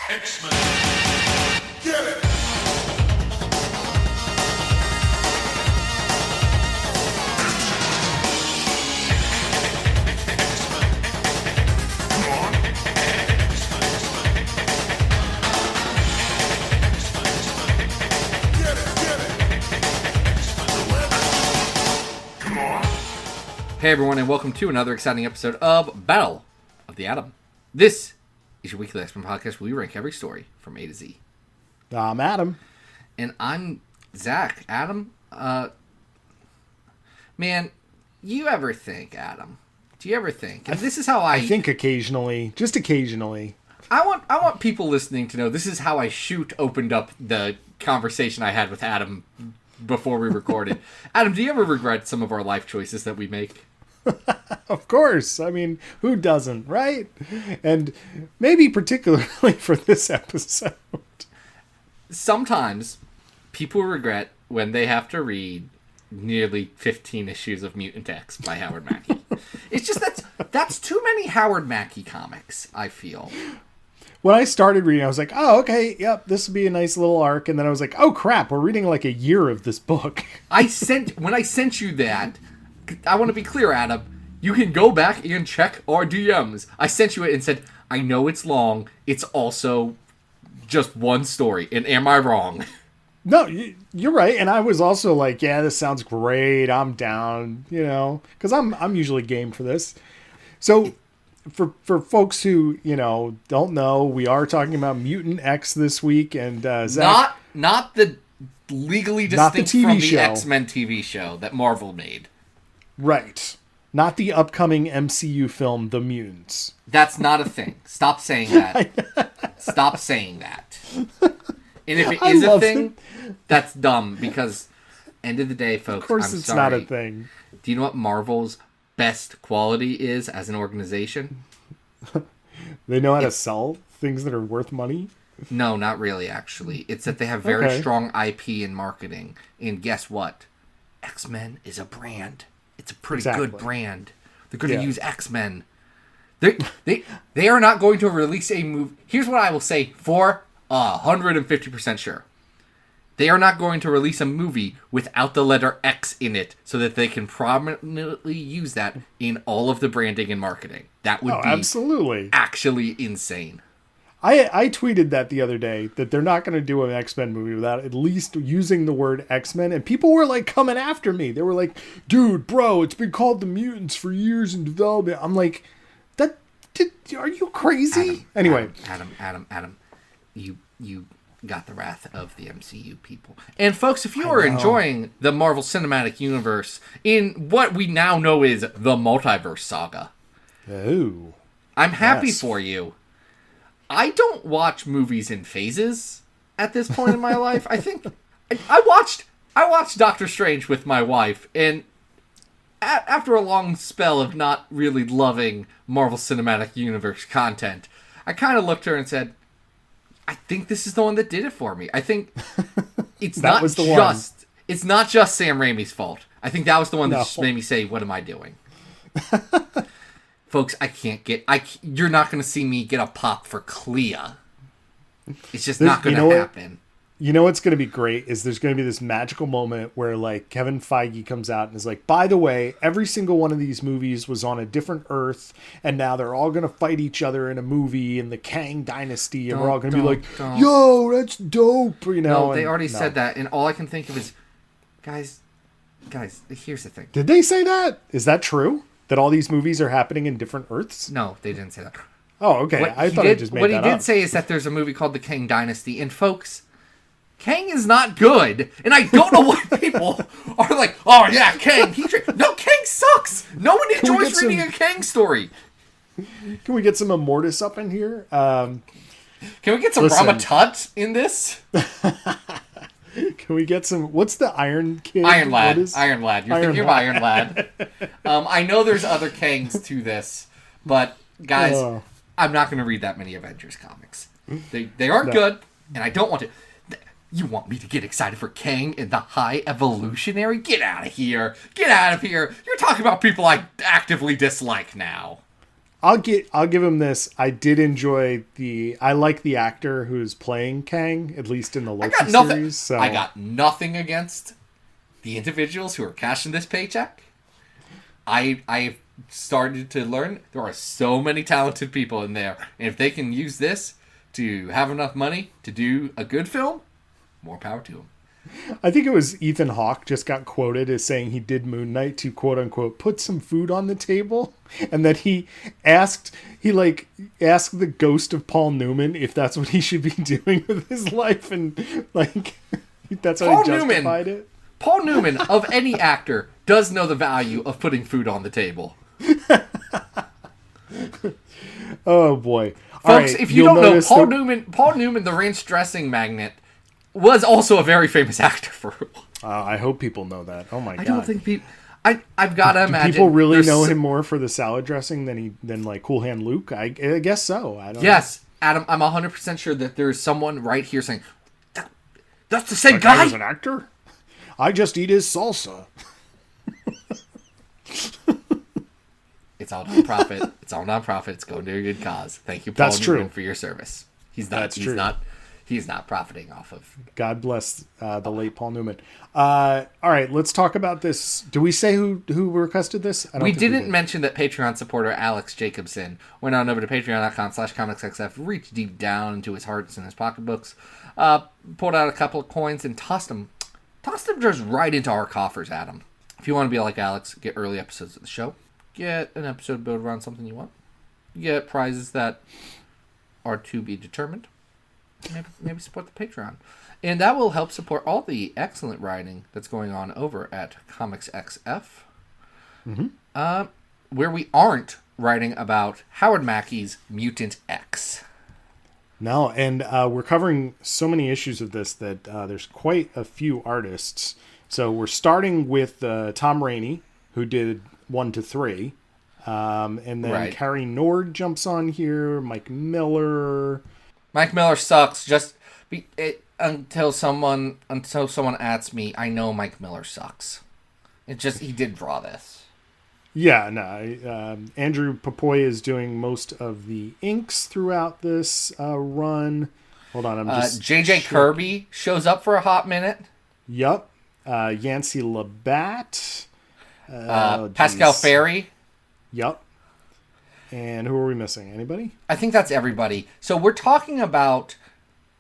X-Men. Get it! Hey everyone, and welcome to another exciting episode of Battle of the Atom. This is your weekly X-Men podcast where we rank every story from A to Z. I'm Adam. And I'm Zach. Adam, man, you ever think, Adam? Do you ever think? And this is how I think occasionally, just occasionally. I want people listening to know this is how I opened up the conversation I had with Adam before we recorded. Adam, do you ever regret some of our life choices that we make? Of course. I mean, who doesn't, right? And maybe particularly for this episode. Sometimes people regret when they have to read nearly 15 issues of Mutant X by Howard Mackie. It's just that's too many Howard Mackie comics, I feel. When I started reading, I was like, oh, okay, yep, this would be a nice little arc. And then I was like, oh, crap, we're reading like a year of this book. When I sent you that, I want to be clear, Adam, you can go back and check our DMs. I sent you it and said, I know it's long, it's also just one story, and am I wrong? No, you're right. And I was also like, yeah, this sounds great, I'm down, because I'm usually game for this. So for folks who, don't know, we are talking about Mutant X this week, and Zach, not the legally distinct from the X-Men TV show that Marvel made. Right. Not the upcoming MCU film, The Mutants. That's not a thing. Stop saying that. Stop saying that. And if it is a thing, that's dumb because, end of the day, folks, of course, it's not a thing. Do you know what Marvel's best quality is as an organization? They know how to sell things that are worth money? No, not really, actually. It's that they have very strong IP and marketing. And guess what? X-Men is a brand. It's a pretty good brand. They're going to use X-Men. They are not going to release a movie. Here's what I will say for 150% sure. They are not going to release a movie without the letter X in it so that they can prominently use that in all of the branding and marketing. That would be absolutely actually insane. I tweeted that the other day, that they're not going to do an X-Men movie without at least using the word X-Men. And people were like coming after me. They were like, dude, bro, it's been called the Mutants for years in development. I'm like, are you crazy? Adam, you got the wrath of the MCU people. And folks, if you are enjoying the Marvel Cinematic Universe in what we now know is the multiverse saga, I'm happy for you. I don't watch movies in phases at this point in my life. I think I watched Doctor Strange with my wife, and after a long spell of not really loving Marvel Cinematic Universe content, I kind of looked at her and said, I think this is the one that did it for me. I think it's not just Sam Raimi's fault. I think that was the one that just made me say, what am I doing? Folks, you're not going to see me get a pop for Clea. It's just not going to happen. You know what's going to be great is there's going to be this magical moment where like Kevin Feige comes out and is like, by the way, every single one of these movies was on a different Earth, and now they're all going to fight each other in a movie in the Kang Dynasty, and we're all going to be like, yo, that's dope, No, they already said that, and all I can think of is, guys, here's the thing. Did they say that? Is that true? That all these movies are happening in different Earths? No, they didn't say that. Oh, okay. I thought I just made that up. What he did say is that there's a movie called The Kang Dynasty, and folks, Kang is not good, and I don't know why people are like, oh yeah, Kang. No, Kang sucks. No one enjoys reading a Kang story. Can we get some Immortus up in here? Can we get some Ramatut in this? Can we get some... What's the Iron Kid? Iron Lad. Iron Lad. You're thinking of Iron Lad. I know there's other Kangs to this, but guys, I'm not going to read that many Avengers comics. They aren't good, and I don't want to... You want me to get excited for Kang and the High Evolutionary? Get out of here. Get out of here. You're talking about people I actively dislike now. I'll give him this. I did enjoy I like the actor who's playing Kang, at least in the Loki series. So I got nothing against the individuals who are cashing this paycheck. I've started to learn there are so many talented people in there, and if they can use this to have enough money to do a good film, more power to them. I think it was Ethan Hawke just got quoted as saying he did Moon Knight to quote unquote put some food on the table, and that he asked the ghost of Paul Newman if that's what he should be doing with his life, and like that's how he justified it. Paul Newman, of any actor, does know the value of putting food on the table. Oh boy. Folks, if you don't know, Paul Newman, the ranch dressing magnate, was also a very famous actor for a while. I hope people know that. Oh my god. I don't think people... I've got to imagine... People really know him more for the salad dressing than like Cool Hand Luke? I guess so. I don't know. Adam, I'm 100% sure that there's someone right here saying, that's the same guy? As an actor? I just eat his salsa. It's all nonprofit. It's going to a good cause. Thank you, Paul Newman, for your service. He's not profiting off of. God bless the late Paul Newman. All right, let's talk about this. Do we say who requested this? We didn't mention that Patreon supporter Alex Jacobson went on over to patreon.com/comicsxf, reached deep down into his hearts and his pocketbooks, pulled out a couple of coins and tossed them just right into our coffers, Adam. If you want to be like Alex, get early episodes of the show, get an episode built around something you want, get prizes that are to be determined. Maybe support the Patreon. And that will help support all the excellent writing that's going on over at Comics XF. Mm-hmm. Where we aren't writing about Howard Mackey's Mutant X. No, and we're covering so many issues of this that there's quite a few artists. So we're starting with Tom Rainey, who did 1 to 3. And then Carrie Nord jumps on here, Mike Miller... Mike Miller sucks. Until someone asks me, I know Mike Miller sucks. He did draw this. Yeah, no. Andrew Papoy is doing most of the inks throughout this run. Hold on, I'm just... JJ Kirby shows up for a hot minute. Yup. Yancey Labatt. Pascal Ferry. Yup. And who are we missing? Anybody? I think that's everybody. So we're talking about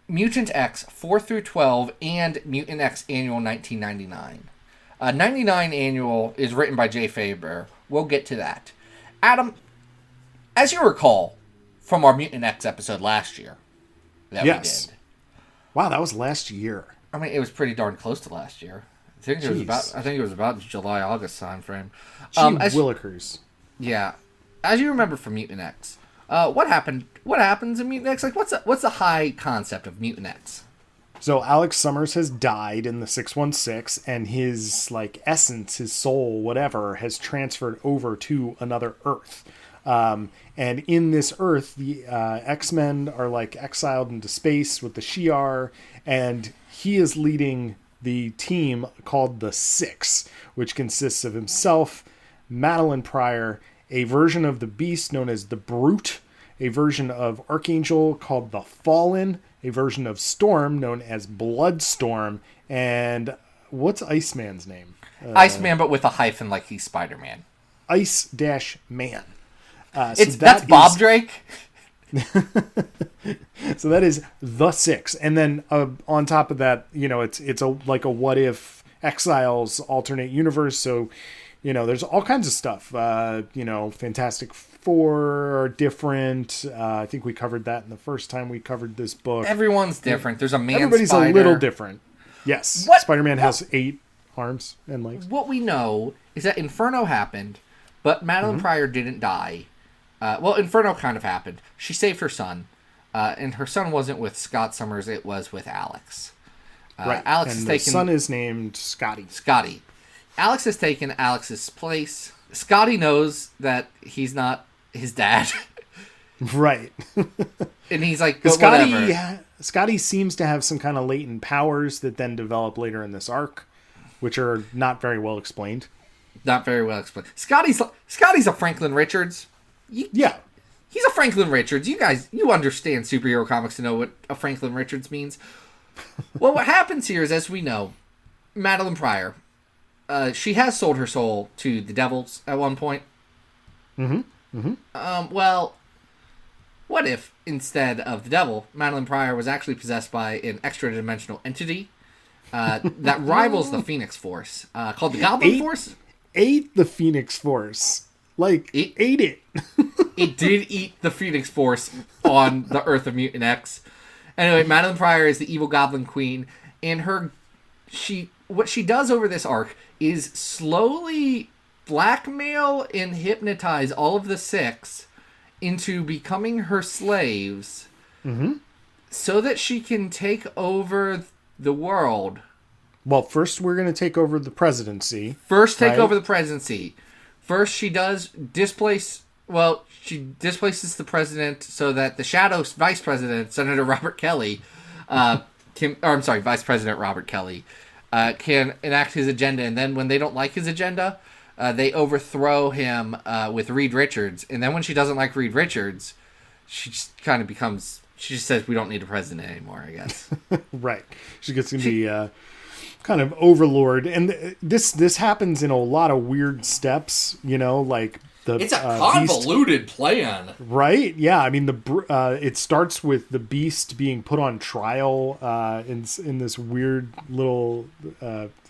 Mutant X 4 through 12 and Mutant X Annual 1999. 99 Annual is written by Jay Faber. We'll get to that. Adam, as you recall from our Mutant X episode last year that we did. Wow, that was last year. I mean, it was pretty darn close to last year. I think it was about July, August time frame. Willikers. Yeah. As you remember from Mutant X, what happens in Mutant X? Like, what's the high concept of Mutant X? So Alex Summers has died in the 616, and his essence, his soul, whatever, has transferred over to another Earth. And in this Earth, the X-Men are exiled into space with the Shi'ar, and he is leading the team called the Six, which consists of himself, Madeline Pryor, a version of the Beast known as the Brute, a version of Archangel called the Fallen, a version of Storm known as Bloodstorm, and what's Iceman's name? Iceman, but with a hyphen like he's Spider-Man. Ice-Man. That's Bob Drake? So that is the Six. And then on top of that, it's a what if Exiles alternate universe, so... there's all kinds of stuff. Fantastic Four are different. I think we covered that in the first time we covered this book. Everyone's different. There's a man Everybody's spider. A little different. Yes. Spider-Man has 8 arms and legs. What we know is that Inferno happened, but Madeline Pryor didn't die. Inferno kind of happened. She saved her son, and her son wasn't with Scott Summers. It was with Alex. Right. The son is named Scotty. Alex has taken Alex's place. Scotty knows that he's not his dad. Right. And he's like, whatever. Scotty seems to have some kind of latent powers that then develop later in this arc, which are not very well explained. Not very well explained. Scotty's a Franklin Richards. Yeah. He's a Franklin Richards. You understand superhero comics to know what a Franklin Richards means. Well, what happens here is, as we know, Madeline Pryor, she has sold her soul to the devils at one point. Well, what if, instead of the devil, Madeline Pryor was actually possessed by an extra-dimensional entity that rivals the Phoenix Force, called the Goblin Force? Ate the Phoenix Force. Like, ate it. It did eat the Phoenix Force on the Earth of Mutant X. Anyway, Madeline Pryor is the evil Goblin Queen, and what she does over this arc is slowly blackmail and hypnotize all of the Six into becoming her slaves, so that she can take over the world. Well, first we're going to take over the presidency. First she does displace... Well, she displaces the president so that the Shadow Vice President, Senator Robert Kelly, Vice President Robert Kelly, can enact his agenda. And then when they don't like his agenda, they overthrow him with Reed Richards. And then when she doesn't like Reed Richards, she just kind of becomes... She just says, we don't need a president anymore, I guess. Right. She gets to be kind of overlord. And this happens in a lot of weird steps, like... It's a convoluted plan. Right? Yeah. I mean, it starts with the Beast being put on trial in this weird little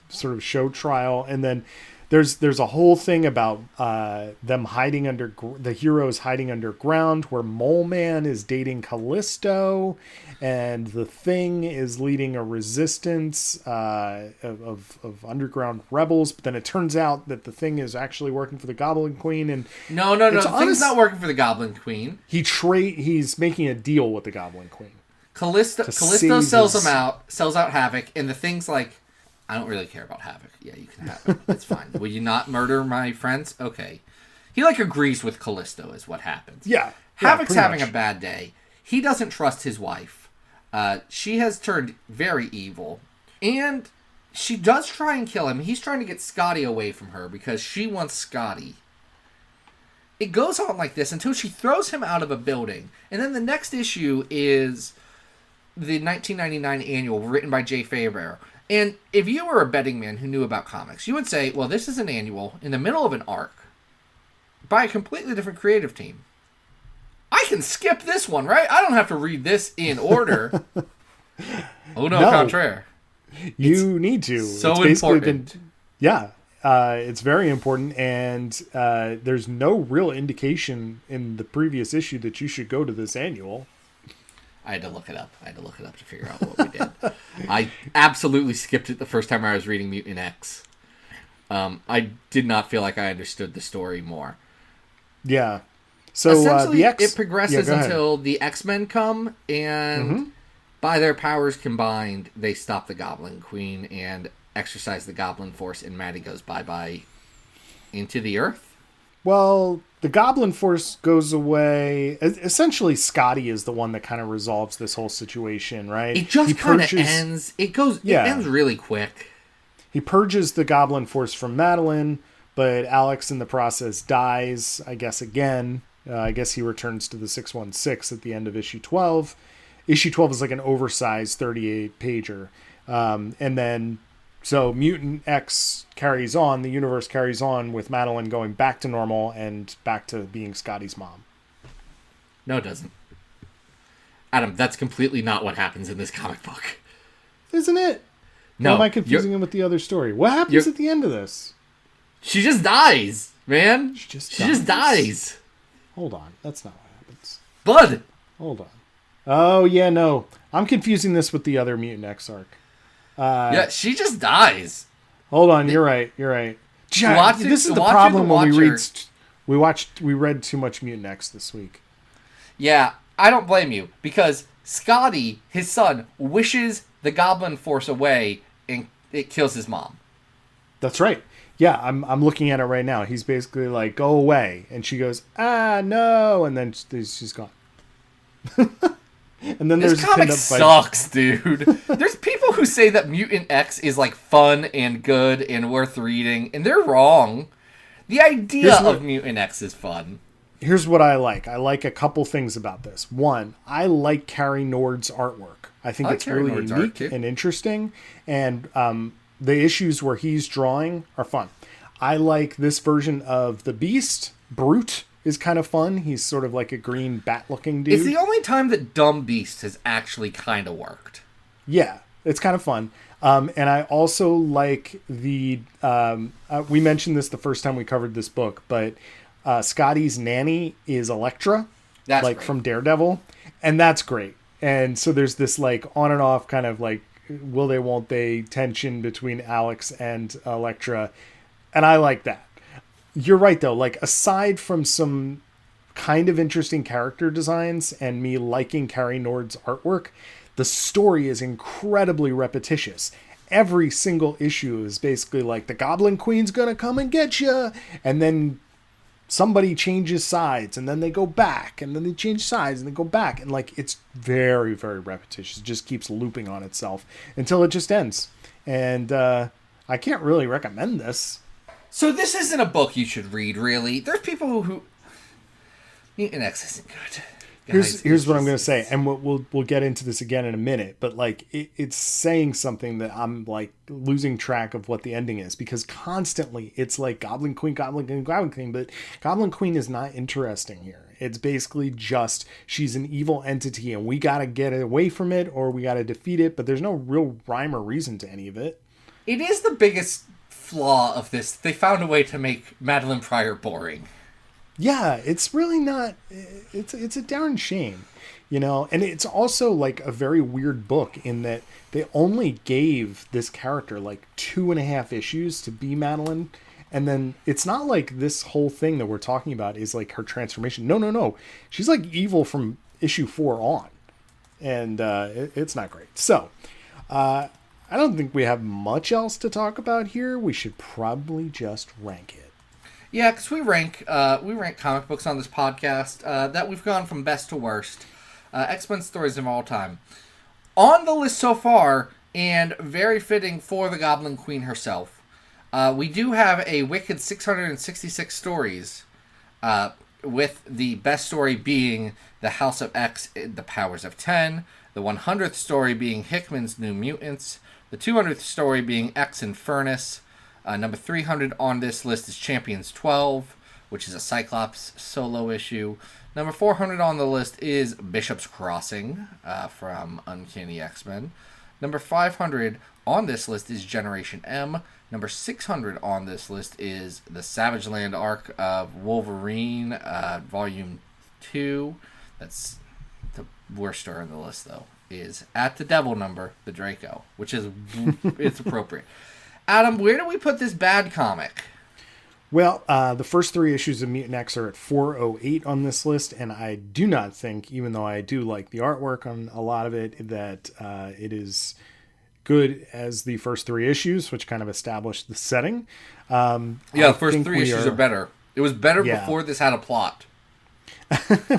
sort of show trial. And then there's a whole thing about them hiding the heroes hiding underground, where Mole Man is dating Callisto, and the Thing is leading a resistance of underground rebels. But then it turns out that the Thing is actually working for the Goblin Queen. And no, the Thing's not working for the Goblin Queen. He's making a deal with the Goblin Queen. Callisto sells out Havoc, and the Thing's like, I don't really care about Havoc. Yeah, you can have it. It's fine. Will you not murder my friends? Okay. He agrees with Callisto is what happens. Yeah. Havoc's having a bad day. He doesn't trust his wife. She has turned very evil. And she does try and kill him. He's trying to get Scotty away from her because she wants Scotty. It goes on like this until she throws him out of a building. And then the next issue is the 1999 annual written by Jay Faber. And if you were a betting man who knew about comics, you would say, well, this is an annual in the middle of an arc by a completely different creative team. I can skip this one, right? I don't have to read this in order. Oh, no, contraire. You need to. So it's important. It's very important, and there's no real indication in the previous issue that you should go to this annual. I had to look it up. To figure out what we did. I absolutely skipped it the first time I was reading Mutant X. I did not feel like I understood the story more. Yeah. So essentially, it progresses until the X-Men come, and by their powers combined, they stop the Goblin Queen and exercise the Goblin Force, and Maddy goes bye-bye into the Earth. Well, the Goblin Force goes away. Essentially, Scotty is the one that kind of resolves this whole situation, right? It just kind of ends. It ends really quick. He purges the Goblin Force from Madeline, but Alex in the process dies, I guess, again. I guess he returns to the 616 at the end of issue 12. Issue 12 is like an oversized 38-pager. And then... So Mutant X carries on, the universe carries on with Madeline going back to normal and back to being Scotty's mom. No, it doesn't. Adam, that's completely not what happens in this comic book. Isn't it? No. Or am I confusing him with the other story? What happens at the end of this? She just dies, man. She just dies. Hold on. That's not what happens. Blood. Hold on. Oh, yeah, no. I'm confusing this with the other Mutant X arc. Yeah, she just dies. Hold on, you're right. This is the problem when we read too much Mutant X this week. Yeah, I don't blame you, because Scotty, his son, wishes the Goblin Force away and it kills his mom. That's right. Yeah, I'm looking at it right now. He's basically like, go away. And she goes, no. And then she's gone. And then this comic sucks, dude. There's people who say that Mutant X is like fun and good and worth reading, and they're wrong. The idea of Mutant X is fun. here's what I like. I like a couple things about this. One, I like Carrie Nord's artwork. I think it's Carrie really Nord's unique art, too. and interesting. And the issues where he's drawing are fun. I like this version of the Beast. Brute is kind of fun. He's sort of like a green bat-looking dude. It's the only time that Dumb Beast has actually kind of worked. Yeah, it's kind of fun. And I also like the... we mentioned this the first time we covered this book, but Scotty's nanny is Elektra, That's like great. from Daredevil. And that's great. And so there's this like on and off kind of like will they, won't they tension between Alex and Elektra. And I like that. You're right, though. Like, aside from some kind of interesting character designs and me liking Carrie Nord's artwork, the story is incredibly repetitious. Every single issue is basically like, the Goblin Queen's gonna come and get you, and then somebody changes sides, and then they go back, and then they change sides, and they go back. And, like, it's very, very repetitious. It just keeps looping on itself until it just ends. And I can't really recommend this. So this isn't a book you should read, really. There's people who... Mutant X isn't good. Here's what I'm going to say, and we'll get into this again in a minute, but like it's saying something that I'm like losing track of what the ending is, because constantly it's like Goblin Queen, Goblin Queen, Goblin Queen, but Goblin Queen is not interesting here. It's basically just she's an evil entity and we got to get away from it or we got to defeat it, but there's no real rhyme or reason to any of it. It is the biggest flaw of this. They found a way to make Madeline Pryor boring. Yeah, it's really not. It's a darn shame, you know. And it's also like a very weird book in that they only gave this character like 2.5 issues to be Madeline, and then it's not like this whole thing that we're talking about is like her transformation. No. She's like evil from issue 4 on, and it's not great. So, I don't think we have much else to talk about here. We should probably just rank it. Yeah, because we rank comic books on this podcast that we've gone from best to worst. X-Men stories of all time. On the list so far, and very fitting for the Goblin Queen herself, we do have a wicked 666 stories, with the best story being The House of X, The Powers of 10, the 100th story being Hickman's New Mutants, the 200th story being X and Furnace. Number 300 on this list is Champions 12, which is a Cyclops solo issue. Number 400 on the list is Bishop's Crossing from Uncanny X-Men. Number 500 on this list is Generation M. Number 600 on this list is the Savage Land arc of Wolverine, Volume 2. That's the worst story on the list, though, is At the Devil Number, the Draco, which is it's appropriate. Adam, where do we put this bad comic? Well, the first 3 issues of Mutant X are at 408 on this list, and I do not think, even though I do like the artwork on a lot of it, that it is good as the first 3 issues, which kind of established the setting. The first 3 issues are better. It was better before this had a plot.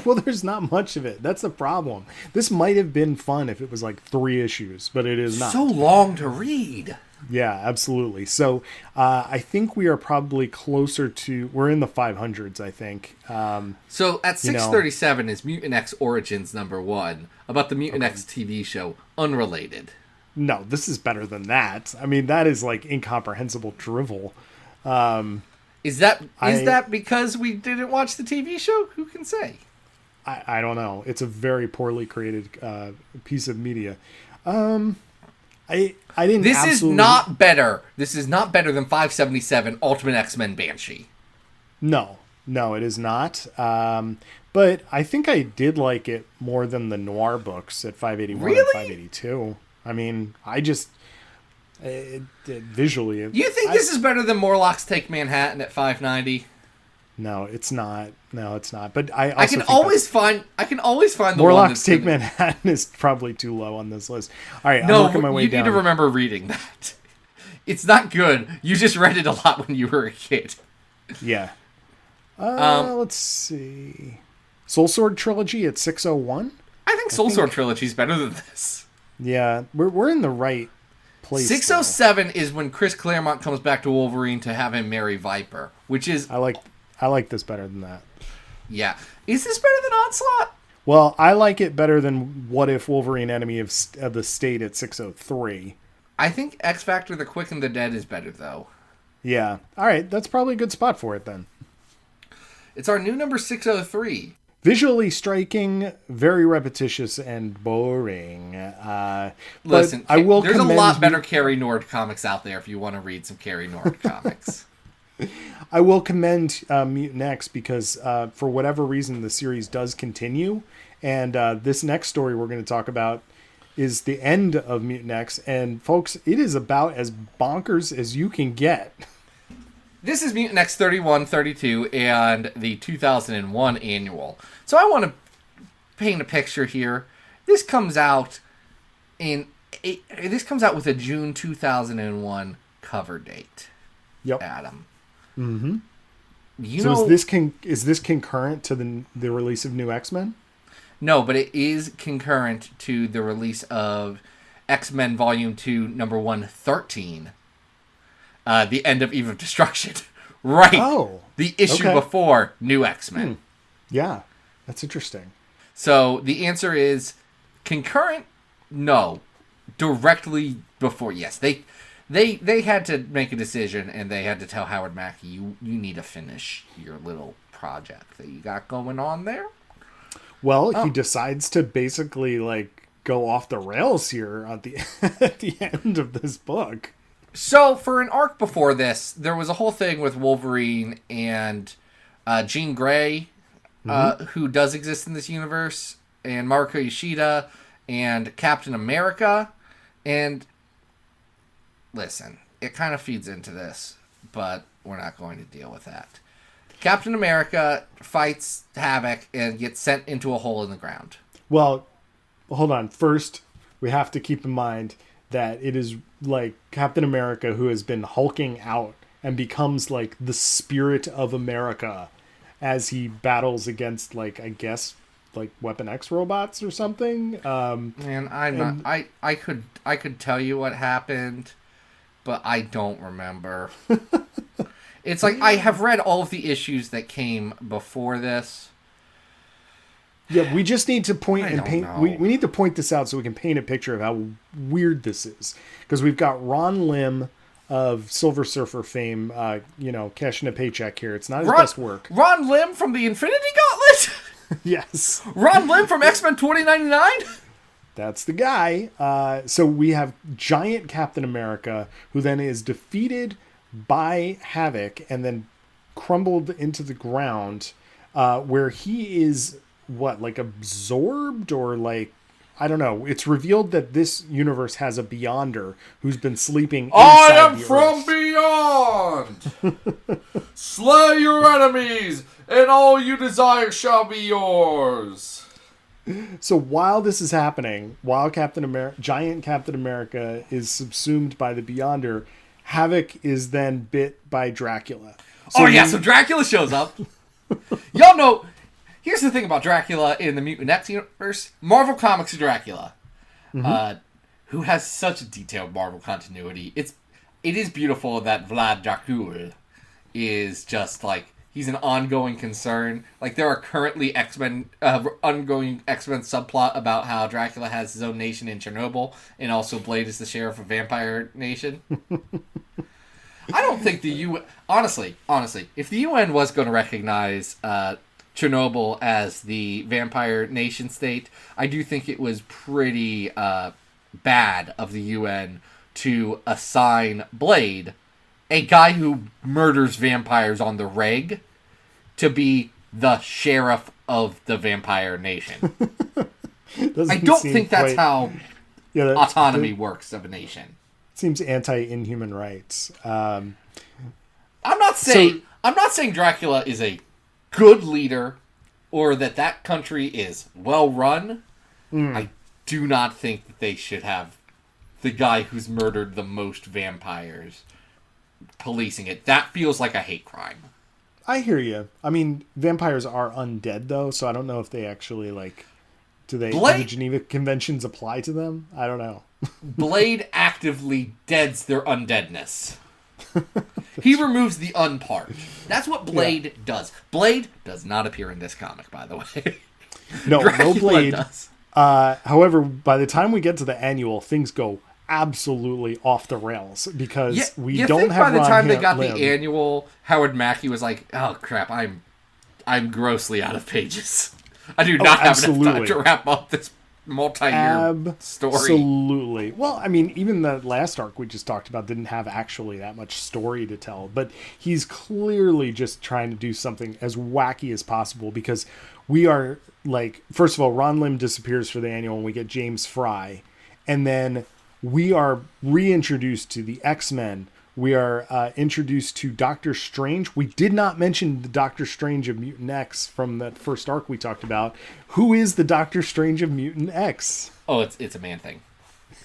Well, there's not much of it. That's the problem. This might have been fun if it was like 3 issues, but it is not. So long to read. Yeah, absolutely. So I think we are probably closer to... We're in the 500s, I think. So at 637 is Mutant X Origins number 1, about the Mutant X TV show, unrelated. No, this is better than that. I mean, that is like incomprehensible drivel. Is that because we didn't watch the TV show? Who can say? I don't know. It's a very poorly created piece of media. I didn't. This is not better. This is not better than 577 Ultimate X-Men Banshee. No, it is not. But I think I did like it more than the noir books at 581 and 582. I mean, I just visually. You think this is better than Morlocks Take Manhattan at 590? No, it's not. But I can always find the Morlocks Take Manhattan is probably too low on this list. All right, I'm working my way down. You need to remember reading that. It's not good. You just read it a lot when you were a kid. Yeah. Let's see. Soul Sword Trilogy at 601. I think Soul Sword Trilogy is better than this. Yeah, we're in the right place. 607 is when Chris Claremont comes back to Wolverine to have him marry Viper, which is I like this better than that. Yeah. Is this better than Onslaught? Well, I like it better than What If Wolverine Enemy of the State at 603. I think X Factor The Quick and the Dead is better, though. Yeah. All right. That's probably a good spot for it then. It's our new number 603. Visually striking, very repetitious, and boring. Listen, I will there's a lot better Carrie Nord comics out there if you want to read some Carrie Nord comics. I will commend Mutant X because for whatever reason the series does continue, and this next story we're going to talk about is the end of Mutant X, and folks, it is about as bonkers as you can get. This is Mutant X 3132 and the 2001 annual. So I want to paint a picture here. This comes out with a June 2001 cover date. Yep. Adam. Mm-hmm. So is this concurrent to the release of New X-Men? No, but it is concurrent to the release of X-Men Volume 2, number 113. The end of Eve of Destruction. Right. Oh. The issue before New X-Men. Yeah. That's interesting. So the answer is concurrent? No. Directly before. Yes. They had to make a decision, and they had to tell Howard Mackie, you need to finish your little project that you got going on there. Well, he decides to basically go off the rails here at the at the end of this book. So, for an arc before this, there was a whole thing with Wolverine and Jean Grey, who does exist in this universe, and Mariko Yoshida, and Captain America. And, listen, it kind of feeds into this, but we're not going to deal with that. Captain America fights Havoc and gets sent into a hole in the ground. Well, hold on. First, we have to keep in mind that it is Captain America who has been hulking out and becomes the spirit of America as he battles against I guess Weapon X robots or something. Man, I could tell you what happened, but I don't remember. It's I have read all of the issues that came before this. Yeah, we just need to we need to point this out so we can paint a picture of how weird this is. Because we've got Ron Lim of Silver Surfer fame, cashing a paycheck here. It's not his best work. Ron Lim from the Infinity Gauntlet? Yes. Ron Lim from X-Men 2099? That's the guy. So we have giant Captain America, who then is defeated by Havoc and then crumbled into the ground, where he is absorbed or I don't know. It's revealed that this universe has a Beyonder who's been sleeping inside I am the from beyond! Slay your enemies, and all you desire shall be yours. So while this is happening, while giant Captain America is subsumed by the Beyonder, Havoc is then bit by Dracula. So Dracula shows up. Y'all know... Here's the thing about Dracula in the Mutant X universe. Marvel Comics Dracula, who has such a detailed Marvel continuity. It is beautiful that Vlad Dracul is just he's an ongoing concern. There are currently ongoing X-Men subplot about how Dracula has his own nation in Chernobyl, and also Blade is the sheriff of Vampire Nation. I don't think the UN... Honestly, if the UN was going to recognize... Chernobyl as the vampire nation state, I do think it was pretty bad of the UN to assign Blade, a guy who murders vampires on the reg, to be the sheriff of the vampire nation. I don't think that's how autonomy works of a nation. Seems anti-inhuman rights. I'm not saying Dracula is a good leader, or that country is well run. I do not think that they should have the guy who's murdered the most vampires policing it. That feels like a hate crime. I hear you. I mean, vampires are undead though, so I don't know if they actually do the Geneva Conventions apply to them? I don't know. Blade actively deads their undeadness. He removes the unpart. That's what Blade does. Blade does not appear in this comic, by the way. No, no Blade. Does. However, by the time we get to the annual, things go absolutely off the rails because we don't have. By the time they got Lim. the annual, Howard Mackie was like, "Oh crap, I'm grossly out of pages. I do not have enough time to wrap up this multi-year story." Absolutely. Well, I mean, even the last arc we just talked about didn't have actually that much story to tell, but he's clearly just trying to do something as wacky as possible because we are like, first of all, Ron Lim disappears for the annual and we get James Fry, and then we are reintroduced to the X-Men. We are introduced to Doctor Strange. We did not mention the Doctor Strange of Mutant X from that first arc we talked about. Who is the Doctor Strange of Mutant X? Oh, it's a man thing.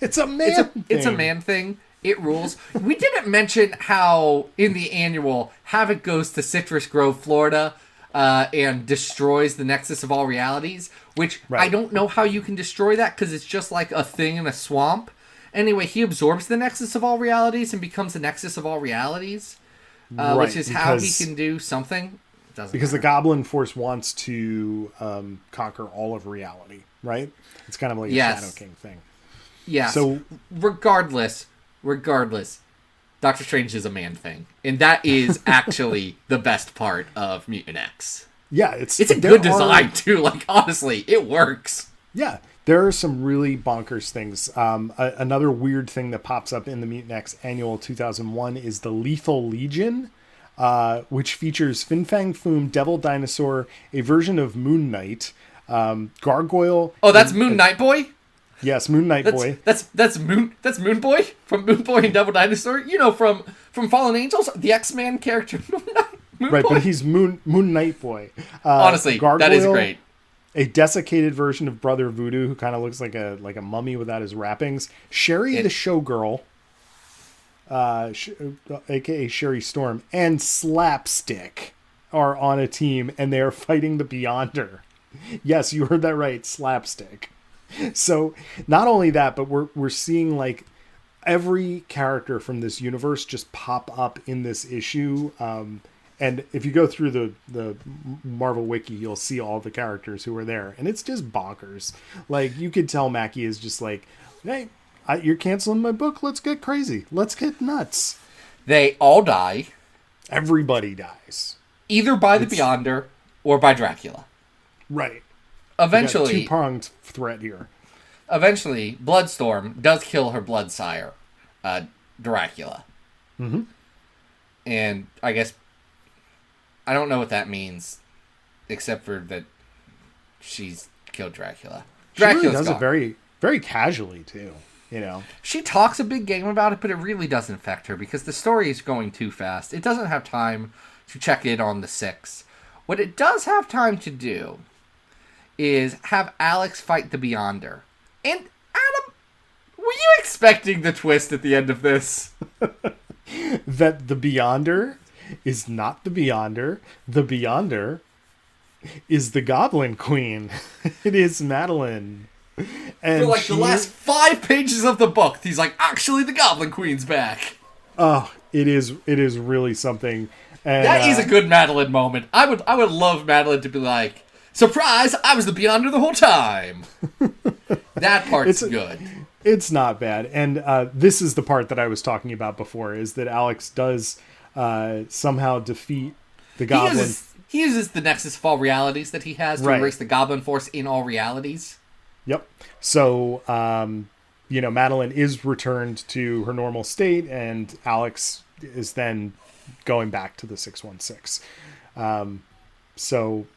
It's a man thing. It's a man thing. It rules. We didn't mention how in the annual, Havoc goes to Citrus Grove, Florida, and destroys the Nexus of All Realities, which I don't know how you can destroy that because it's just like a thing in a swamp. Anyway, he absorbs the Nexus of All Realities and becomes the Nexus of All Realities, which is how he can do something. Because the Goblin Force wants to conquer all of reality, right? It's kind of like a Shadow King thing. Yeah. So regardless, Doctor Strange is a man thing, and that is actually the best part of Mutant X. Yeah, it's a good design too. Like honestly, it works. Yeah. There are some really bonkers things. Another weird thing that pops up in the Mutant X Annual 2001 is the Lethal Legion, which features Fin Fang Foom, Devil Dinosaur, a version of Moon Knight, Gargoyle. Oh, that's Moon Knight Boy? Yes, Moon Knight Boy. That's Moon Boy from Moon Boy and Devil Dinosaur. You know, from Fallen Angels, the X-Man character Moon Boy. But he's Moon Knight Boy. Honestly, Gargoyle, that is great. A desiccated version of Brother Voodoo who kind of looks like a mummy without his wrappings. Sherry the Showgirl, aka Sherry Storm, and Slapstick are on a team and they are fighting the Beyonder. Yes, you heard that right, Slapstick. So not only that, but we're seeing like every character from this universe just pop up in this issue. And if you go through the Marvel Wiki, you'll see all the characters who are there. And it's just bonkers. Like, you could tell Mackie is just like, hey, you're canceling my book. Let's get crazy. Let's get nuts. They all die. Everybody dies. Either by the Beyonder or by Dracula. Right. Eventually. Two-pronged threat here. Eventually, Bloodstorm does kill her blood sire, Dracula. Mm-hmm. And I guess... I don't know what that means, except for that she's killed Dracula. Dracula really does it very, very casually too. You know, she talks a big game about it, but it really doesn't affect her because the story is going too fast. It doesn't have time to check in on the six. What it does have time to do is have Alex fight the Beyonder. And Adam, were you expecting the twist at the end of this? That the Beyonder is not the Beyonder. The Beyonder is the Goblin Queen. It is Madeline. And for like the last 5 pages of the book, he's like, actually the Goblin Queen's back. Oh, it is really something. And, that is a good Madeline moment. I would love Madeline to be like, surprise, I was the Beyonder the whole time. That part's good. It's not bad. And this is the part that I was talking about before, is that Alex does somehow defeat the Goblin. He uses the Nexus of All Realities that he has to erase the Goblin Force in all realities. Yep. So, Madeline is returned to her normal state, and Alex is then going back to the 616. So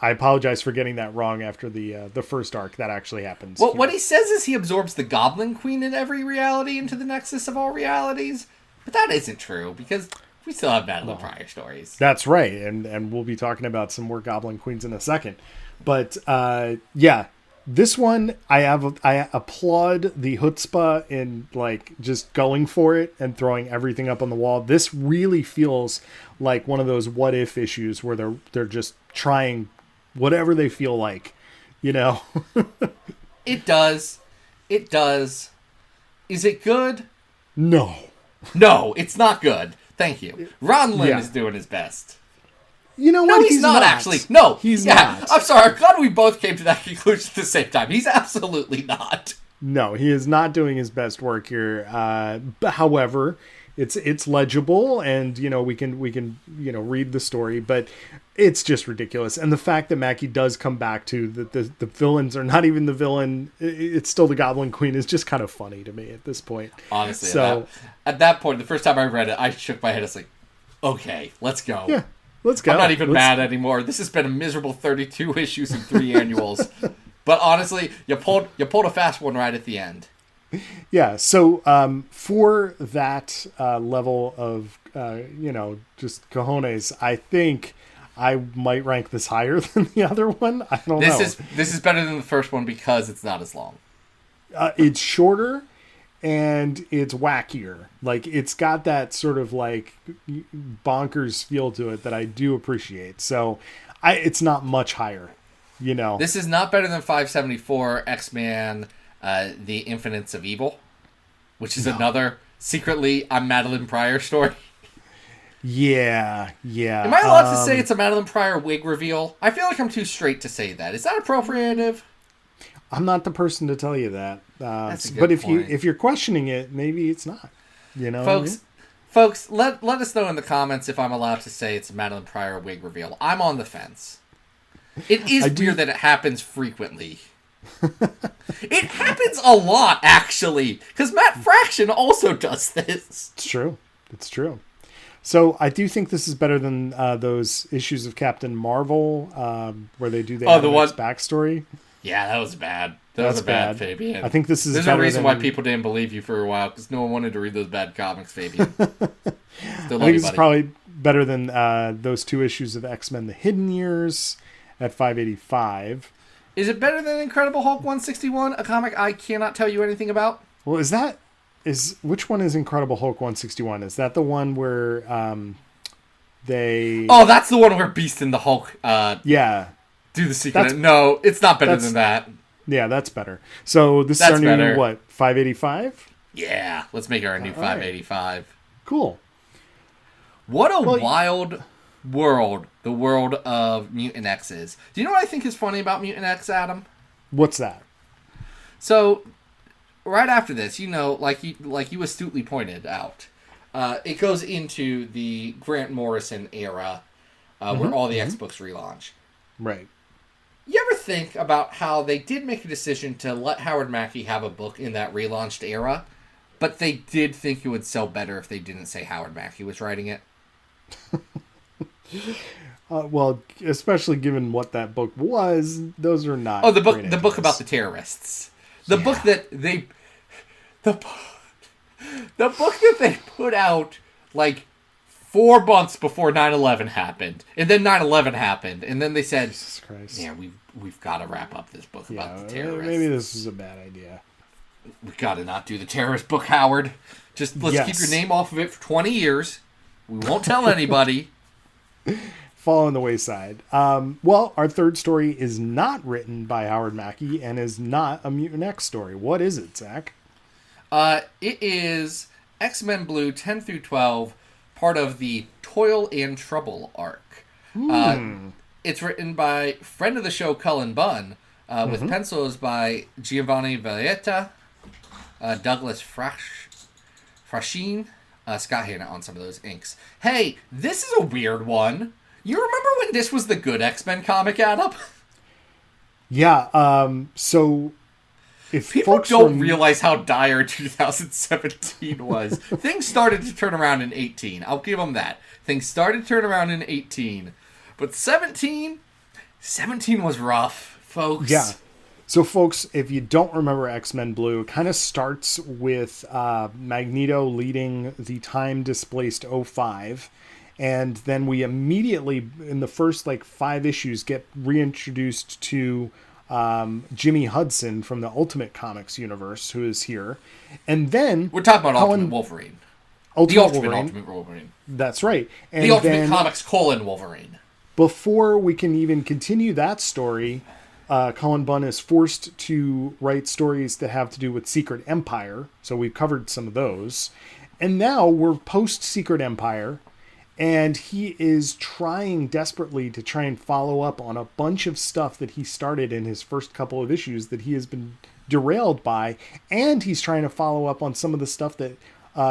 I apologize for getting that wrong after the first arc. That actually happens. Well, what he says is he absorbs the Goblin Queen in every reality into the Nexus of All Realities, but that isn't true because we still have Madeline Pryor stories. That's right, and we'll be talking about some more Goblin Queens in a second. But this one I applaud the chutzpah in like just going for it and throwing everything up on the wall. This really feels like one of those what if issues where they're just trying whatever they feel like, you know. It does. Is it good? No, it's not good. Thank you. Ron Lim Yeah. is doing his best. You know No, what? he's not actually. No, He's not. I'm sorry. I'm glad we both came to that conclusion at the same time. He's absolutely not. No, he is not doing his best work here. But however, it's legible, and we can read the story, but it's just ridiculous. And the fact that Mackie does come back to the villains are not even the villain; it's still the Goblin Queen is just kind of funny to me at this point. Honestly, so at that point, the first time I read it, I shook my head. It's like, okay, let's go. yeah, let's go. I'm not even mad anymore. This has been a miserable 32 issues and 3 annuals. But honestly, you pulled a fast one right at the end. Yeah, so for that level of, just cojones, I think I might rank this higher than the other one. I don't know. This is better than the first one because it's not as long. It's shorter and it's wackier. Like, it's got that sort of, like, bonkers feel to it that I do appreciate. So it's not much higher, This is not better than 574 X-Man, The Infinites of Evil, which is another secretly I'm Madeline Pryor story. Yeah. Am I allowed to say it's a Madeline Pryor wig reveal? I feel like I'm too straight to say that. Is that appropriative? I'm not the person to tell you that. That's a good but point. if you're questioning it, maybe it's not. Folks, let us know in the comments if I'm allowed to say it's a Madeline Pryor wig reveal. I'm on the fence. It is weird that it happens frequently. It happens a lot, actually, because Matt Fraction also does this. It's true. So I do think this is better than those issues of Captain Marvel where they do the backstory. Yeah, that was bad. That was bad, Fabian. I think this is There's better a reason why people didn't believe you for a while, because no one wanted to read those bad comics, Fabian. I think this is probably better than those 2 issues of X-Men: The Hidden Years at 585. Is it better than Incredible Hulk 161, a comic I cannot tell you anything about? Well, which one is Incredible Hulk 161? Is that the one where they... Oh, that's the one where Beast and the Hulk do the secret. No, it's not better than that. Yeah, that's better. So this is our new, 585? Yeah, let's make our new 585. Right. Cool. What a wild world the world of Mutant X is. Do you know what I think is funny about Mutant X, Adam? What's that? So, right after this, like you astutely pointed out, it goes into the Grant Morrison era where all the X books relaunch. Right. You ever think about how they did make a decision to let Howard Mackie have a book in that relaunched era, but they did think it would sell better if they didn't say Howard Mackie was writing it? Well, especially given what that book was, those are not. Oh, the book about the terrorists. The book that they put out like 4 months before 9/11 happened, and then 9/11 happened, and then they said, Jesus Christ. "Yeah, we've got to wrap up this book about the terrorists. Maybe this is a bad idea. We got to not do the terrorist book, Howard. Just let's keep your name off of it for 20 years. We won't tell anybody." Fall on the wayside. Well, our third story is not written by Howard Mackie and is not a Mutant X story. What is it, Zach? It is X-Men Blue 10 through 12, part of the Toil and Trouble arc. It's written by friend of the show Cullen Bunn, with pencils by Giovanni Valletta, Douglas Frasheen, Scott Hanna on some of those inks. Hey, this is a weird one. You remember when this was the good X-Men comic, Adam? Yeah, so if people don't realize how dire 2017 was, things started to turn around in 18. I'll give them that. Things started to turn around in 18. But 17 was rough, folks. Yeah. So, folks, if you don't remember X-Men Blue, it kind of starts with Magneto leading the time-displaced 05. And then we immediately, in the first 5 issues, get reintroduced to Jimmy Hudson from the Ultimate Comics universe, who is here. And then we're talking about Ultimate Wolverine. Ultimate Wolverine. That's right. And the Ultimate Comics : Wolverine. Before we can even continue that story, Cullen Bunn is forced to write stories that have to do with Secret Empire. So we've covered some of those. And now we're post Secret Empire, and he is trying desperately to try and follow up on a bunch of stuff that he started in his first couple of issues that he has been derailed by, and he's trying to follow up on some of the stuff that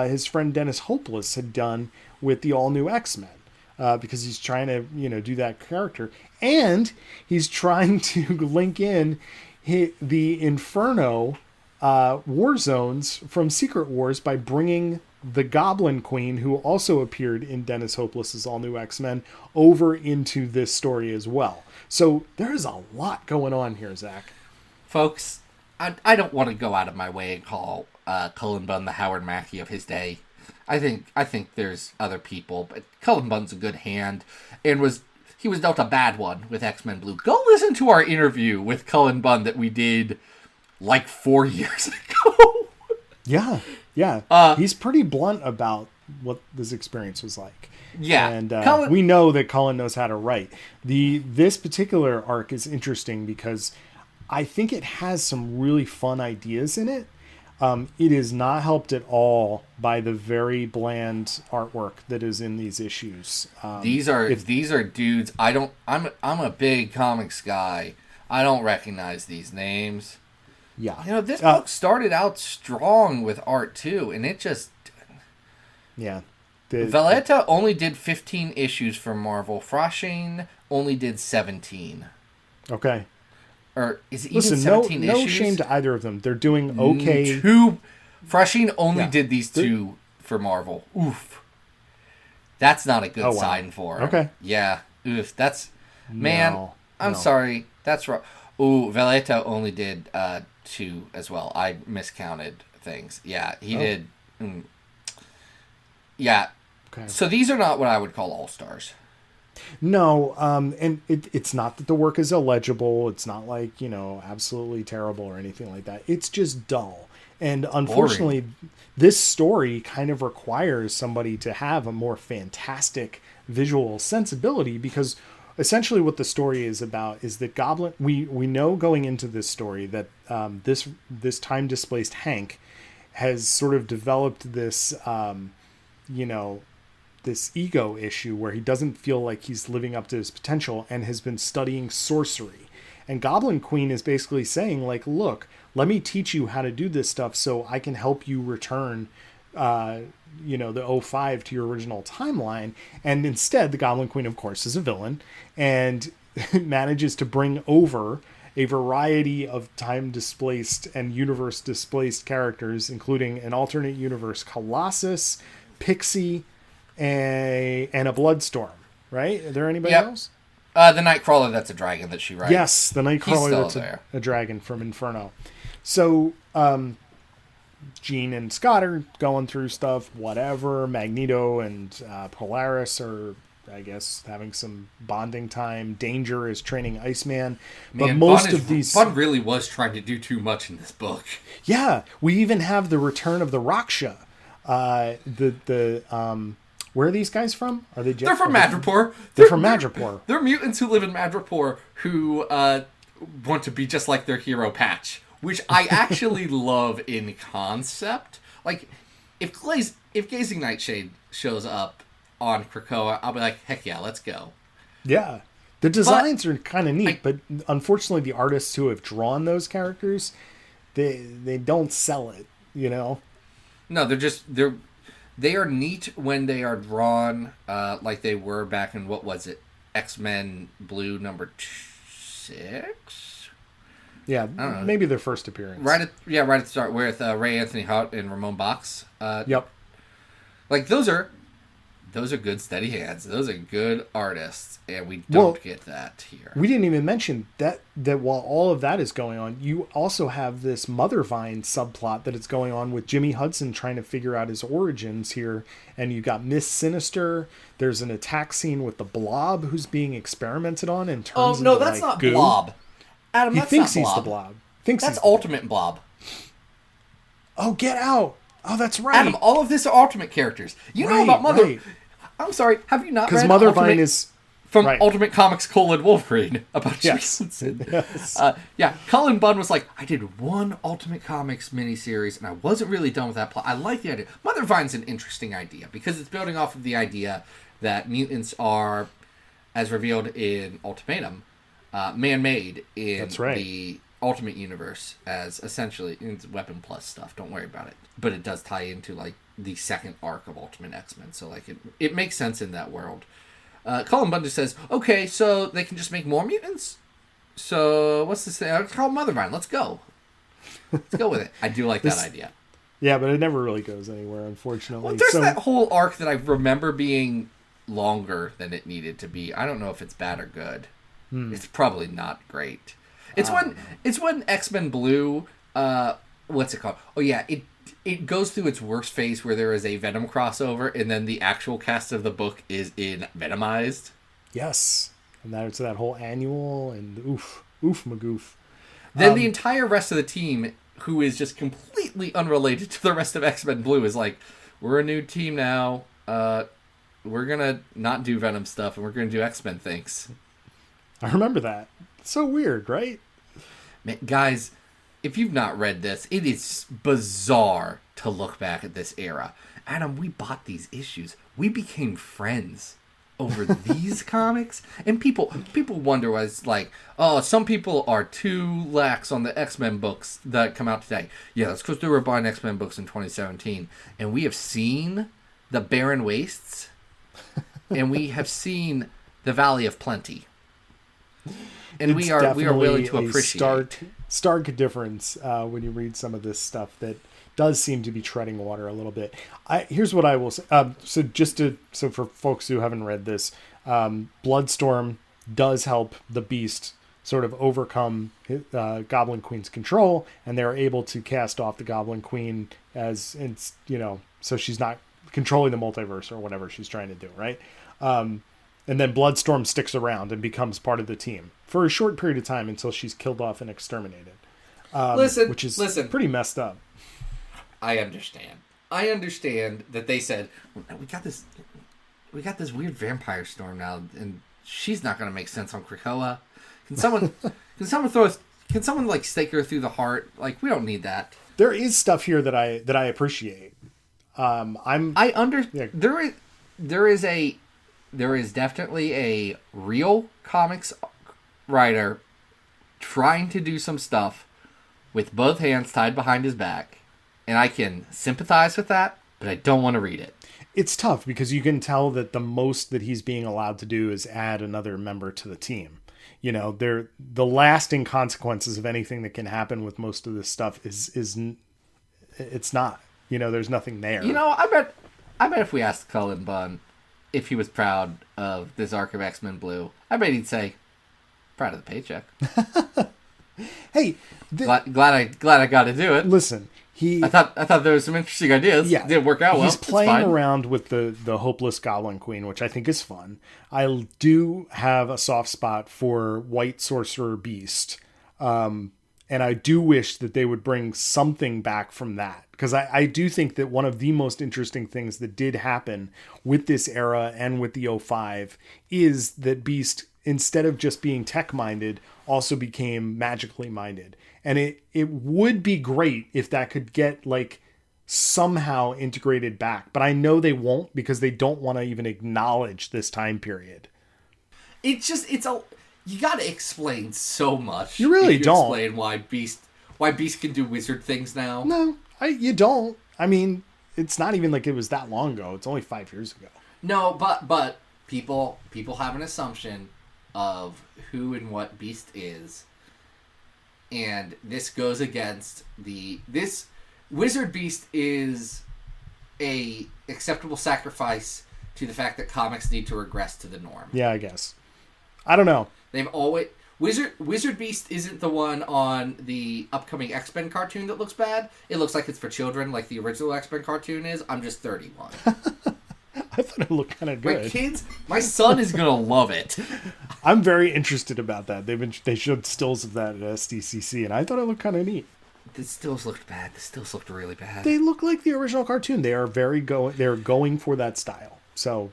his friend Dennis Hopeless had done with the all-new X-Men. Because he's trying to, do that character. And he's trying to link in the Inferno war zones from Secret Wars by bringing the Goblin Queen, who also appeared in Dennis Hopeless's All New X-Men, over into this story as well. So there's a lot going on here, Zach. Folks, I don't want to go out of my way and call Cullen Bunn the Howard Mackey of his day. I think there's other people, but Cullen Bunn's a good hand, and he was dealt a bad one with X-Men Blue. Go listen to our interview with Cullen Bunn that we did like 4 years ago. Yeah. He's pretty blunt about what this experience was like. Yeah, and we know that Cullen knows how to write. This particular arc is interesting because I think it has some really fun ideas in it. It is not helped at all by the very bland artwork that is in these issues. These are dudes. I'm a big comics guy. I don't recognize these names. Yeah, this book started out strong with art too, and it just Valletta only did 15 issues for Marvel. Frashane only did 17. Okay. Or is it even 17 issues? No shame to either of them. They're doing okay. Frashane only did these two for Marvel. Oof. That's not a good sign for him. Okay. Yeah. Oof. That's... Man, I'm sorry. That's wrong. Ooh, Valletta only did 2 as well. I miscounted things. Yeah, he did... Yeah. Okay. So these are not what I would call all-stars. No, and it's not that the work is illegible. It's not like, absolutely terrible or anything like that. It's just dull. And unfortunately, this story kind of requires somebody to have a more fantastic visual sensibility, because essentially what the story is about is that Goblin, we know going into this story that this time-displaced Hank has sort of developed this, this ego issue where he doesn't feel like he's living up to his potential and has been studying sorcery. And Goblin Queen is basically saying, like, look, let me teach you how to do this stuff so I can help you return, the 05 to your original timeline. And instead, the Goblin Queen, of course, is a villain and manages to bring over a variety of time-displaced and universe-displaced characters, including an alternate universe Colossus, Pixie, and a Bloodstorm, right? Are there anybody else? The Nightcrawler, that's a dragon that she writes. Yes, the Nightcrawler, that's a dragon from Inferno. So, Jean and Scott are going through stuff, whatever. Magneto and Polaris are, I guess, having some bonding time. Danger is training Iceman. But Bond really was trying to do too much in this book. Yeah, we even have the return of the Raksha. Where are these guys from? They're from Madripoor. They're from Madripoor. They're mutants who live in Madripoor who want to be just like their hero Patch, which I actually love in concept. Like, if Gazing Nightshade shows up on Krakoa, I'll be like, heck yeah, let's go. Yeah. The designs are kind of neat, but unfortunately the artists who have drawn those characters, they don't sell it, No, they are neat when they are drawn like they were back in, what was it, X-Men Blue number 6? Yeah, maybe their first appearance. Right at the start with Ray Anthony Hutt and Ramon Box. Yep. Like those are good steady hands. Those are good artists, and we don't get that here. We didn't even mention that while all of that is going on, you also have this Mothervine subplot that is going on with Jimmy Hudson trying to figure out his origins here. And you've got Miss Sinister. There's an attack scene with the Blob who's being experimented on and turns into that's not goo. Blob. Adam, he that's thinks not he's Blob. the Blob. That's Ultimate Blob. Oh, get out! Oh, that's right. Adam, all of this are Ultimate characters. You know about Mother. Right. I'm sorry, have you not read Mothervine is from Right. Ultimate Comics Wolverine about Yes. Jason. Yes. Yeah, Cullen Bunn was like, I did one Ultimate Comics miniseries, and I wasn't really done with that plot. I like the idea. Mother Vine's an interesting idea, because it's building off of the idea that mutants are, as revealed in Ultimatum, man-made in That's right. the Ultimate Universe, as essentially, it's Weapon Plus stuff, don't worry about it. But it does tie into, like, the second arc of Ultimate X-Men, so, like, it makes sense in that world. Cullen Bunn just says, okay, so they can just make more mutants? So, what's this thing? It's called Mother Vine, let's go. Let's go with it. I do like that idea. Yeah, but it never really goes anywhere, unfortunately. Well, there's that whole arc that I remember being longer than it needed to be. I don't know if it's bad or good. It's probably not great. It's when X-Men Blue, what's it called? Oh yeah, it goes through its worst phase where there is a Venom crossover, and then the actual cast of the book is in Venomized. Yes. And that's that whole annual, and oof magoof. Then the entire rest of the team, who is just completely unrelated to the rest of X-Men Blue, is like, we're a new team now. We're gonna not do Venom stuff, and we're gonna do X-Men things. I remember that. It's so weird, right? Man, guys, if you've not read this, it is bizarre to look back at this era. Adam, we bought these issues. We became friends over these comics. And people wonder why it's like, oh, some people are too lax on the X-Men books that come out today. Yeah, that's because they were buying X-Men books in 2017. And we have seen the Barren Wastes. And we have seen the Valley of Plenty. And It's we are willing to a appreciate. stark difference when you read some of this stuff that does seem to be treading water a little bit. Here's what I will say. So for folks who haven't read this, Bloodstorm does help the Beast sort of overcome Goblin Queen's control, and they're able to cast off the Goblin Queen as it's, so she's not controlling the multiverse or whatever she's trying to do, right? And then Bloodstorm sticks around and becomes part of the team for a short period of time until she's killed off and exterminated. Which is pretty messed up. I understand that they said, we got this weird vampire storm now, and she's not going to make sense on Krakoa. Can someone like stake her through the heart? Like, we don't need that. There is stuff here that I appreciate. There is definitely a real comics writer trying to do some stuff with both hands tied behind his back, and I can sympathize with that, but I don't want to read it. It's tough because you can tell that the most that he's being allowed to do is add another member to the team. The lasting consequences of anything that can happen with most of this stuff is it's not. There's nothing there. I bet if we asked Cullen Bunn if he was proud of this arc of X-Men Blue, I bet he'd say, proud of the paycheck. Hey, glad I got to do it. Listen, I thought there was some interesting ideas. Yeah, it didn't work out well. He's playing around with the hopeless Goblin Queen, which I think is fun. I do have a soft spot for White Sorcerer Beast, and I do wish that they would bring something back from that. Because I do think that one of the most interesting things that did happen with this era and with the 05 is that Beast, instead of just being tech-minded, also became magically minded. And it would be great if that could get, like, somehow integrated back. But I know they won't, because they don't want to even acknowledge this time period. You got to explain so much. You really don't. Explain why Beast can do wizard things now. No. You don't. I mean, it's not even like it was that long ago. It's only 5 years ago. No, but people have an assumption of who and what Beast is, and this goes against this Wizard Beast is a acceptable sacrifice to the fact that comics need to regress to the norm. Yeah, I guess. I don't know. They've always Wizard Beast isn't the one on the upcoming X-Men cartoon that looks bad. It looks like it's for children, like the original X-Men cartoon is. I'm just 31. I thought it looked kind of good. My son is gonna love it. I'm very interested about that. They showed stills of that at SDCC, and I thought it looked kind of neat. The stills looked bad. The stills looked really bad. They look like the original cartoon. They are they're going for that style. So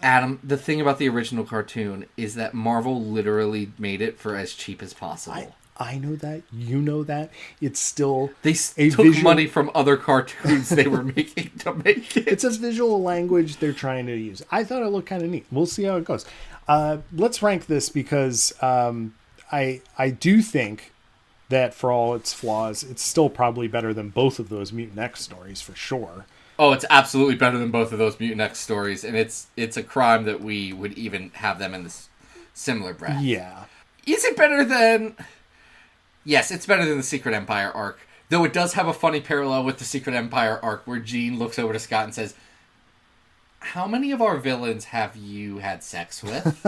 Adam, the thing about the original cartoon is that Marvel literally made it for as cheap as possible. I know that. You know that. It's still They took money from other cartoons they were making to make it. It's a visual language they're trying to use. I thought it looked kind of neat. We'll see how it goes. Let's rank this because I do think that for all its flaws, it's still probably better than both of those Mutant X stories for sure. Oh, it's absolutely better than both of those Mutant X stories, and it's a crime that we would even have them in this similar breath. Yeah. Is it better than... Yes, it's better than the Secret Empire arc. Though it does have a funny parallel with the Secret Empire arc where Jean looks over to Scott and says, "How many of our villains have you had sex with?"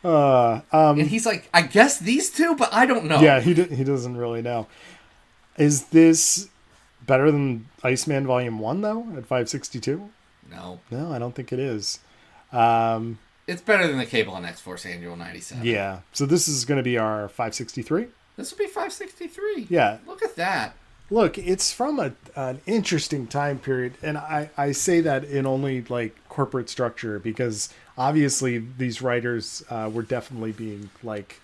And he's like, "I guess these two, but I don't know." Yeah, he doesn't really know. Is this better than Iceman Volume 1, though, at 562? No. No, I don't think it is. It's better than the Cable and X-Force Annual 97. Yeah. So this is going to be our 563? This will be 563. Yeah. Look at that. Look, it's from an interesting time period, and I say that in only, like, corporate structure, because obviously these writers were definitely being, like,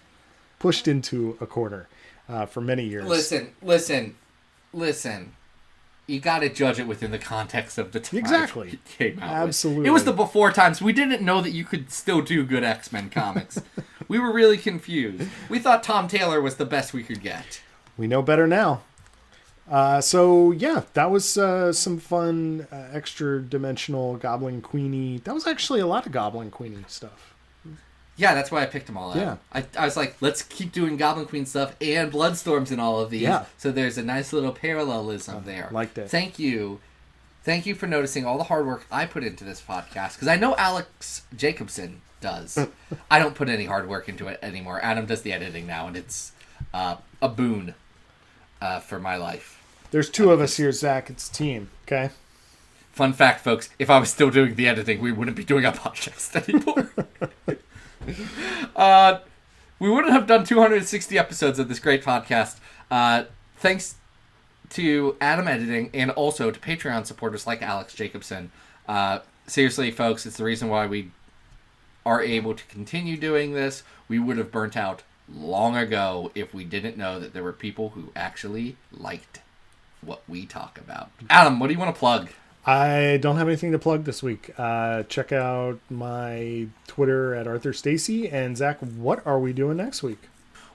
pushed into a corner for many years. Listen. You got to judge it within the context of the time Exactly. it came out. Absolutely. It was the before times. We didn't know that you could still do good X-Men comics. We were really confused. We thought Tom Taylor was the best we could get. We know better now. So yeah, that was some fun extra dimensional Goblin Queenie. That was actually a lot of Goblin Queenie stuff. Yeah, that's why I picked them all out. Yeah. I was like, let's keep doing Goblin Queen stuff and Bloodstorms in all of these. Yeah. So there's a nice little parallelism there. Liked it. Thank you for noticing all the hard work I put into this podcast, because I know Alex Jacobson does. I don't put any hard work into it anymore. Adam does the editing now, and it's a boon for my life. There's two of us here, Zach. It's a team, okay? Fun fact, folks, if I was still doing the editing, we wouldn't be doing a podcast anymore. We wouldn't have done 260 episodes of this great podcast. Thanks to Adam Editing and also to Patreon supporters like Alex Jacobson. Seriously, folks, it's the reason why we are able to continue doing this. We would have burnt out long ago if we didn't know that there were people who actually liked what we talk about. Adam, what do you want to plug? I don't have anything to plug this week. Check out my Twitter at Arthur Stacy. And Zach, what are we doing next week?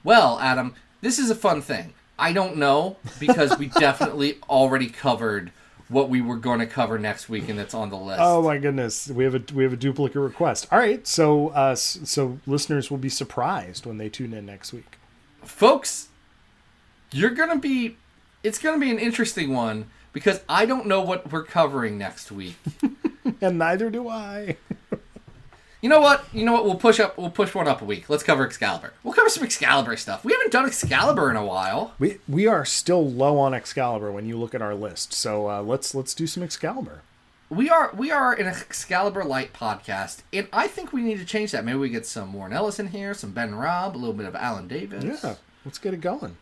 Well, Adam, this is a fun thing. I don't know, because we definitely already covered what we were going to cover next week, and that's on the list. Oh my goodness, we have a duplicate request. All right, so so listeners will be surprised when they tune in next week. Folks, it's going to be an interesting one, because I don't know what we're covering next week. And neither do I. You know what? We'll push one up a week. Let's cover Excalibur. We'll cover some Excalibur stuff. We haven't done Excalibur in a while. We are still low on Excalibur when you look at our list. So let's do some Excalibur. We are an Excalibur Light podcast, and I think we need to change that. Maybe we get some Warren Ellis in here, some Ben Robb, a little bit of Alan Davis. Yeah, let's get it going.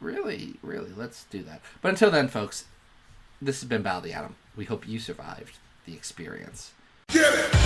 Really, let's do that. But until then, folks, this has been Battle the Atom. We hope you survived the experience. Get it!